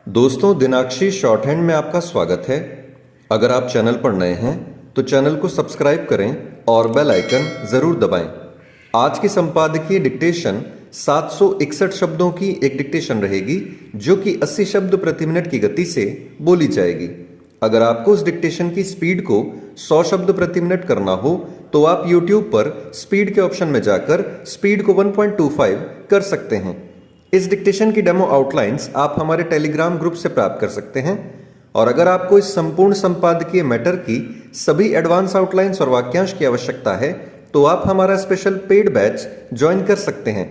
दोस्तों, दिनाक्षी short hand में आपका स्वागत है। अगर आप चैनल पर नए हैं तो चैनल को सब्सक्राइब करें और बेल आइकन जरूर दबाएं। आज की संपादकीय डिक्टेशन 761 शब्दों की एक डिक्टेशन रहेगी जो कि 80 शब्द प्रति मिनट की गति से बोली जाएगी। अगर आपको उस डिक्टेशन की स्पीड को 100 शब्द प्रति मिनट करना हो तो आप YouTube पर स्पीड के ऑप्शन में जाकर स्पीड को 1.25 कर सकते हैं। इस डिक्टेशन की डेमो आउटलाइंस आप हमारे टेलीग्राम ग्रुप से प्राप्त कर सकते हैं। और अगर आपको इस संपूर्ण संपादकीय मैटर की सभी एडवांस आउटलाइंस और वाक्यांश की आवश्यकता है तो आप हमारा स्पेशल पेड बैच ज्वाइन कर सकते हैं।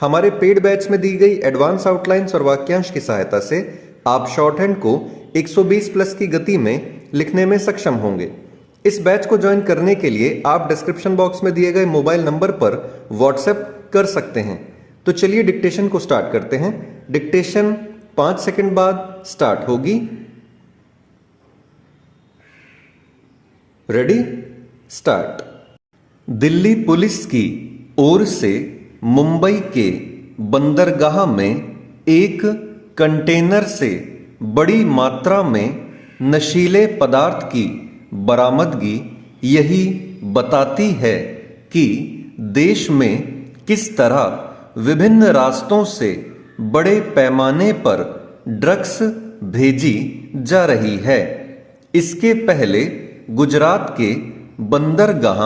हमारे पेड बैच में दी गई एडवांस आउटलाइंस और वाक्यांश की सहायता से आप शॉर्ट हैंड को 120 प्लस की गति में लिखने में सक्षम होंगे। इस बैच को ज्वाइन करने के लिए आप डिस्क्रिप्शन बॉक्स में दिए गए मोबाइल नंबर पर व्हाट्सएप कर सकते हैं। तो चलिए डिक्टेशन को स्टार्ट करते हैं। डिक्टेशन 5 सेकंड बाद स्टार्ट होगी। Ready, start. दिल्ली पुलिस की ओर से मुंबई के बंदरगाह में एक कंटेनर से बड़ी मात्रा में नशीले पदार्थ की बरामदगी यही बताती है कि देश में किस तरह विभिन्न रास्तों से बड़े पैमाने पर ड्रग्स भेजी जा रही है। इसके पहले गुजरात के बंदरगाह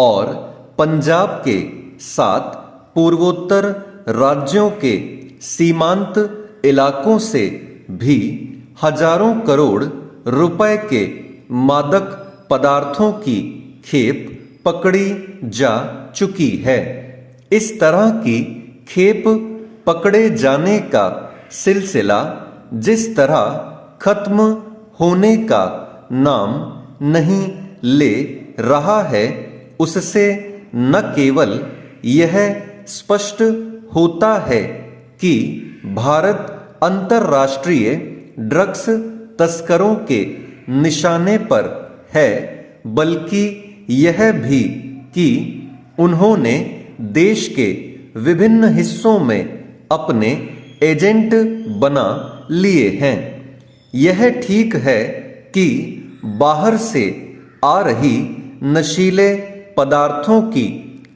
और पंजाब के साथ पूर्वोत्तर राज्यों के सीमांत इलाकों से भी हजारों करोड़ रुपए के मादक पदार्थों की खेप पकड़ी जा चुकी है। इस तरह की खेप पकड़े जाने का सिलसिला जिस तरह खत्म होने का नाम नहीं ले रहा है, उससे न केवल यह स्पष्ट होता है कि भारत अंतर्राष्ट्रीय ड्रग्स तस्करों के निशाने पर है, बल्कि यह भी कि उन्होंने देश के विभिन्न हिस्सों में अपने एजेंट बना लिए हैं। यह ठीक है कि बाहर से आ रही नशीले पदार्थों की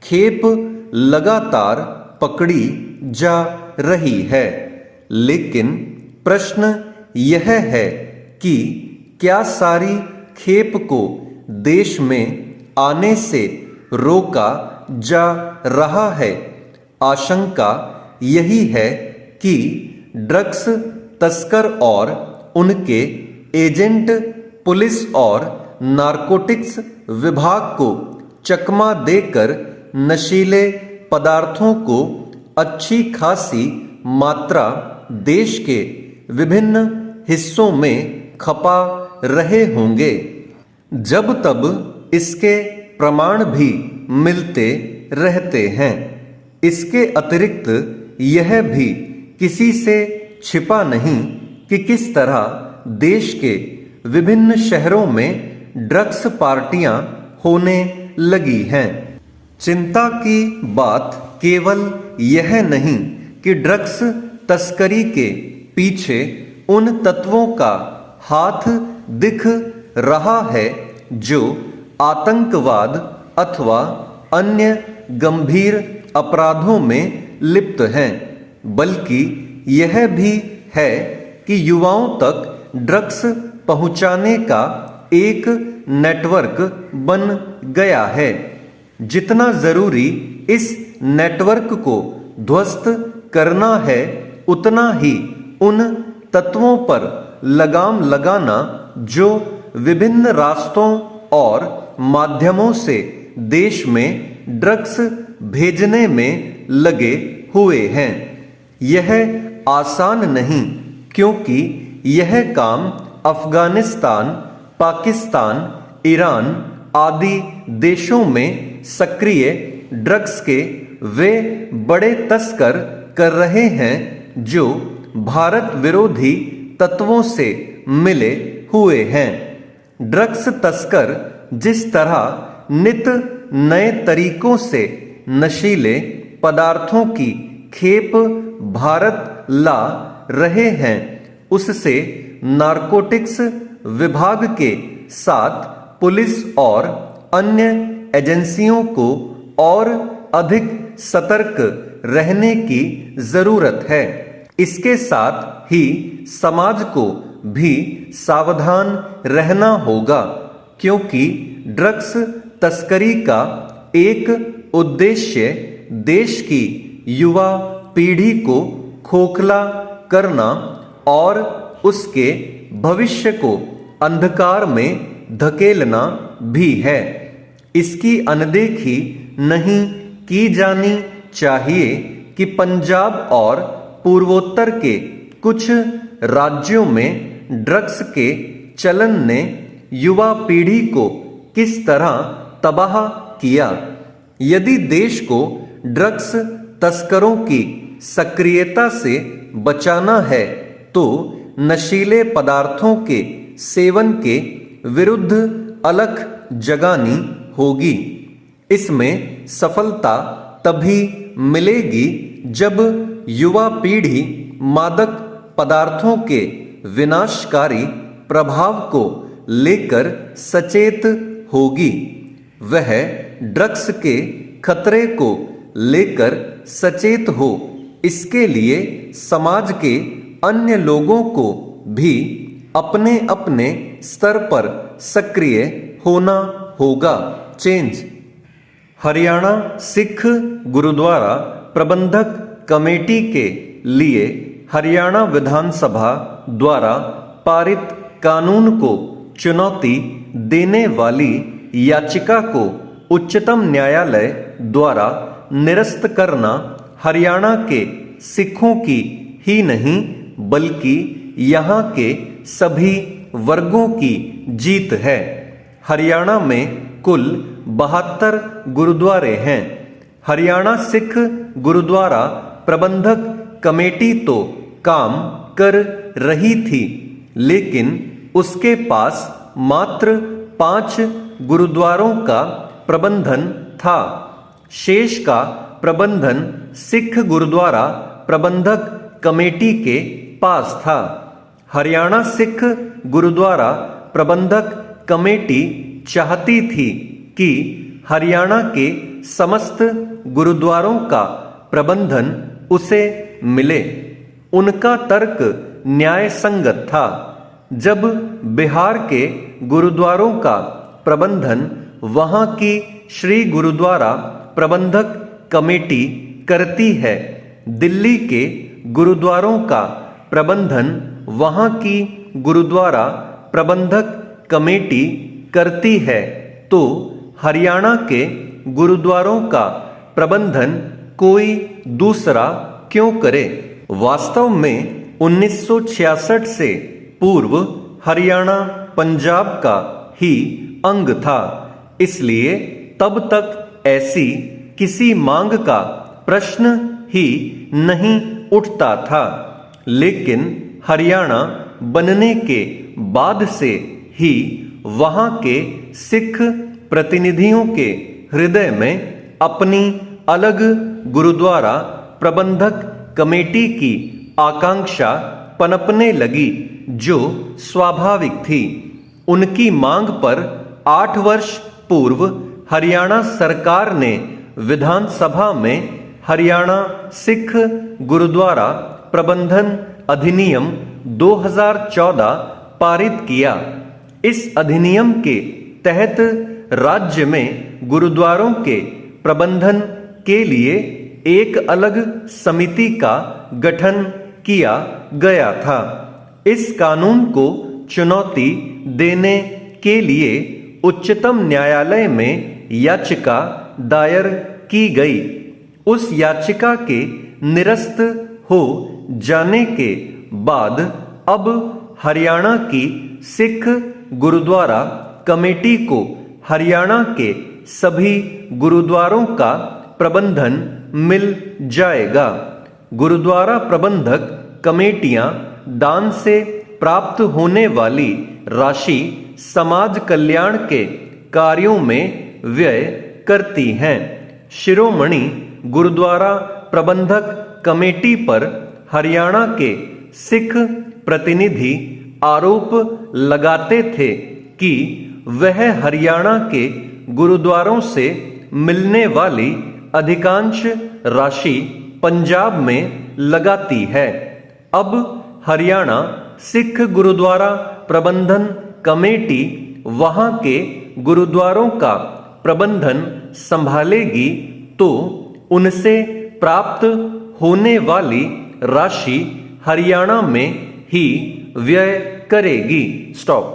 खेप लगातार पकड़ी जा रही है, लेकिन प्रश्न यह है कि क्या सारी खेप को देश में आने से रोका जा रहा है। आशंका यही है कि ड्रग्स तस्कर और उनके एजेंट पुलिस और नारकोटिक्स विभाग को चकमा देकर नशीले पदार्थों को अच्छी खासी मात्रा देश के विभिन्न हिस्सों में खपा रहे होंगे। जब तब इसके प्रमाण भी मिलते रहते हैं। इसके अतिरिक्त यह भी किसी से छिपा नहीं कि किस तरह देश के विभिन्न शहरों में ड्रग्स पार्टियां होने लगी हैं। चिंता की बात केवल यह नहीं कि ड्रग्स तस्करी के पीछे उन तत्वों का हाथ दिख रहा है जो आतंकवाद अथवा अन्य गंभीर अपराधों में लिप्त हैं, बल्कि यह भी है कि युवाओं तक ड्रग्स पहुंचाने का एक नेटवर्क बन गया है। जितना जरूरी इस नेटवर्क को ध्वस्त करना है, उतना ही उन तत्वों पर लगाम लगाना जो विभिन्न रास्तों और माध्यमों से देश में ड्रग्स भेजने में लगे हुए हैं। यह आसान नहीं, क्योंकि यह काम अफगानिस्तान, पाकिस्तान, ईरान आदि देशों में सक्रिय ड्रग्स के वे बड़े तस्कर कर रहे हैं जो भारत विरोधी तत्वों से मिले हुए हैं। ड्रग्स तस्कर जिस तरह नित नए तरीकों से नशीले पदार्थों की खेप भारत ला रहे हैं, उससे नारकोटिक्स विभाग के साथ पुलिस और अन्य एजेंसियों को और अधिक सतर्क रहने की जरूरत है। इसके साथ ही समाज को भी सावधान रहना होगा, क्योंकि ड्रग्स तस्करी का एक उद्देश्य देश की युवा पीढ़ी को खोखला करना और उसके भविष्य को अंधकार में धकेलना भी है। इसकी अनदेखी नहीं की जानी चाहिए कि पंजाब और पूर्वोत्तर के कुछ राज्यों में ड्रग्स के चलन ने युवा पीढ़ी को किस तरह तबाह किया। यदि देश को ड्रग्स तस्करों की सक्रियता से बचाना है तो नशीले पदार्थों के सेवन के विरुद्ध अलख जगानी होगी। इसमें सफलता तभी मिलेगी जब युवा पीढ़ी मादक पदार्थों के विनाशकारी प्रभाव को लेकर सचेत होगी। वह ड्रग्स के खतरे को लेकर सचेत हो, इसके लिए समाज के अन्य लोगों को भी अपने अपने स्तर पर सक्रिय होना होगा। चेंज। हरियाणा सिख गुरुद्वारा प्रबंधक कमेटी के लिए हरियाणा विधानसभा द्वारा पारित कानून को चुनौती देने वाली याचिका को उच्चतम न्यायालय द्वारा निरस्त करना हरियाणा के सिखों की ही नहीं बल्कि यहाँ के सभी वर्गों की जीत है। हरियाणा में कुल 72 गुरुद्वारे हैं। हरियाणा सिख गुरुद्वारा प्रबंधक कमेटी तो काम कर रही थी, लेकिन उसके पास मात्र 5 गुरुद्वारों का प्रबंधन था। शेष का प्रबंधन सिख गुरुद्वारा प्रबंधक कमेटी के पास था। हरियाणा सिख गुरुद्वारा प्रबंधक कमेटी चाहती थी कि हरियाणा के समस्त गुरुद्वारों का प्रबंधन उसे मिले। उनका तर्क न्याय संगत था। जब बिहार के गुरुद्वारों का प्रबंधन वहां की श्री गुरुद्वारा प्रबंधक कमेटी करती है, दिल्ली के गुरुद्वारों का प्रबंधन वहां की गुरुद्वारा प्रबंधक कमेटी करती है, तो हरियाणा के गुरुद्वारों का प्रबंधन कोई दूसरा क्यों करे। वास्तव में 1966 से पूर्व हरियाणा पंजाब का ही अंग था, इसलिए तब तक ऐसी किसी मांग का प्रश्न ही नहीं उठता था। लेकिन हरियाणा बनने के बाद से ही वहां के सिख प्रतिनिधियों के हृदय में अपनी अलग गुरुद्वारा प्रबंधक कमेटी की आकांक्षा पनपने लगी, जो स्वाभाविक थी। उनकी मांग पर 8 वर्ष पूर्व हरियाणा सरकार ने विधानसभा में हरियाणा सिख गुरुद्वारा प्रबंधन अधिनियम 2014 पारित किया। इस अधिनियम के तहत राज्य में गुरुद्वारों के प्रबंधन के लिए एक अलग समिति का गठन किया गया था। इस कानून को चुनौती देने के लिए उच्चतम न्यायालय में याचिका दायर की गई। उस याचिका के निरस्त हो जाने के बाद अब हरियाणा की सिख गुरुद्वारा कमेटी को हरियाणा के सभी गुरुद्वारों का प्रबंधन मिल जाएगा। गुरुद्वारा प्रबंधक कमेटियां दान से प्राप्त होने वाली राशि समाज कल्याण के कार्यों में व्यय करती हैं। शिरोमणि गुरुद्वारा प्रबंधक कमेटी पर हरियाणा के सिख प्रतिनिधि आरोप लगाते थे कि वह हरियाणा के गुरुद्वारों से मिलने वाली अधिकांश राशि पंजाब में लगाती है। अब हरियाणा सिख गुरुद्वारा प्रबंधन कमेटी वहां के गुरुद्वारों का प्रबंधन संभालेगी तो उनसे प्राप्त होने वाली राशि हरियाणा में ही व्यय करेगी। स्टॉप।